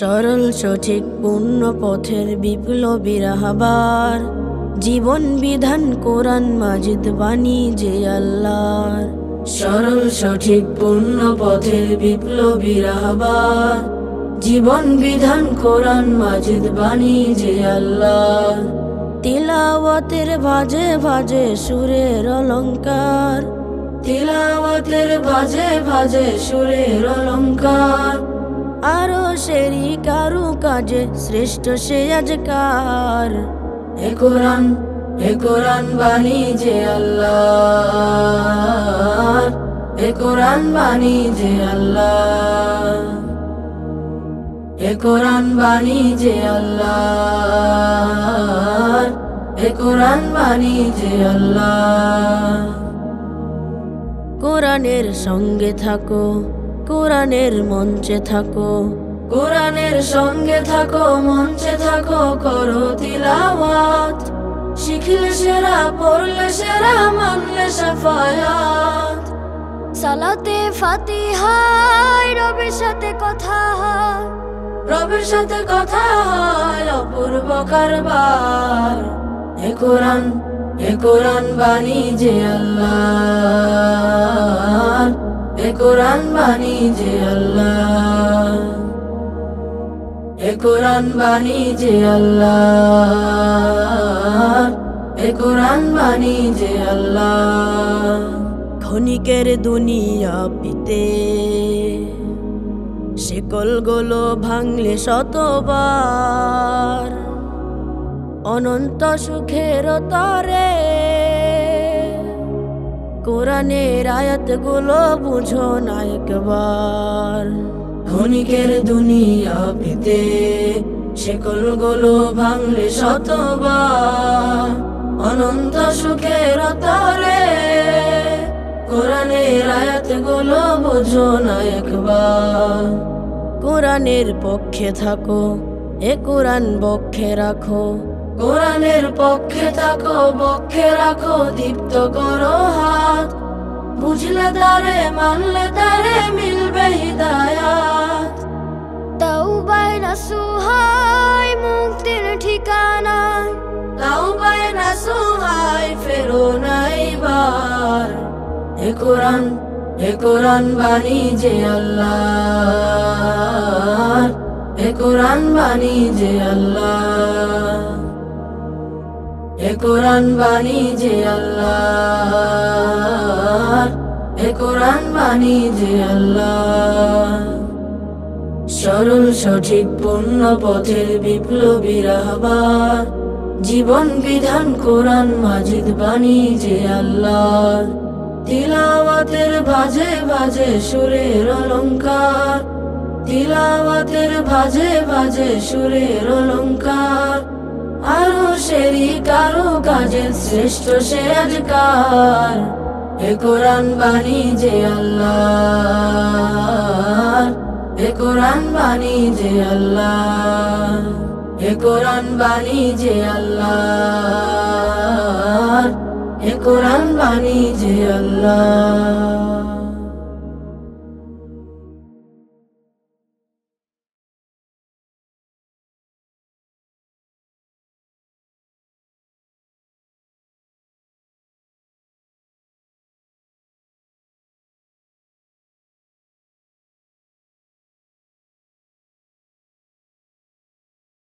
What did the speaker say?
সরল সঠিক পূর্ণ পথের বিপ্লবী রাহবার, জীবন বিধান কোরআন মাজিদ বাণী যে আল্লাহর। সরল সঠিক পূর্ণ পথের বিপ্লবী রাহবার, জীবন বিধান কোরআন মাজিদ বাণী যে আল্লাহর। তিলাওয়াতের ভাজে ভাজে সুরের অলংকার, তিলাওয়াতের ভাজে ভাজে সুরের অলংকার। আরো সেরি কারু কাজে শ্রেষ্ঠ সে আজকার। এ কোরআন বাণী যে আল্লাহর, এ কোরআন বাণী যে আল্লাহর, এ কোরআন বাণী যে আল্লাহর, এ কোরআন বাণী যে আল্লাহর। কোরআনের সঙ্গে থাকো, কোরআনের মঞ্চে থাকো, কোরআনের সঙ্গে থাকো, মঞ্চে থাকো, করো তিলাওয়াত। শিখলে সেরা, পড়লে সেরা, মানলে শাফায়াত। সালাতে ফাতিহায় রবের সাথে কথা হয়, রবের সাথে কথা হয় অপূর্ব কারবার। এ কোরআন বাণী যে আল্লাহর, এ কোরআন বাণী যে আল্লাহর, এ কোরআন বাণী যে আল্লাহর, এ কোরআন বাণী যে আল্লাহর। ক্ষণিকের দুনিয়া পিতে শিকলগুলো ভাঙলে শতবার, অনন্ত সুখের তরে কোরআনের আয়াতগুলো বুঝো না একবার। ক্ষণিকের দুনিয়া পেতে শিকলগুলো ভাঙলে শতবার, অনন্ত সুখের তরে কোরআনের আয়াতগুলো বুঝো না একবার। কোরআনের পক্ষে থাকো, এ কোরআন বক্ষে রাখো, কোরআনের পক্ষে থাকো, বক্ষে রাখো, দীপ্ত করো হাত। বুঝলে তারে, মানলে তারে, মিলবে হিদায়াত। তাওবায় নাসুহায় মুক্তির ঠিকানায়, তাওবায় নাসুহায় ফেরো না এইবার। এ কোরআন বাণী যে আল্লাহর, এ কোরআন বাণী যে আল্লাহর, এ কোরআন বাণী যে আল্লাহর, এ কোরআন বাণী যে আল্লাহর। সরল সঠিক পূর্ণ পথের বিপ্লবী রাহবার, জীবন বিধান কোরআন মাজিদ বাণী যে আল্লাহর। তিলাওয়াতের ভাজে ভাজে সুরের অলংকার, তিলাওয়াতের ভাজে ভাজে সুরের অলংকার। আরো সেরি কারো কাজে শ্রেষ্ঠ সে আজকার। এ কোরআন বাণী যে আল্লাহর, এ কোরআন বাণী যে আল্লাহর, এ কোরআন বাণী যে আল্লাহর, এ কোরআন বাণী যে আল্লাহর।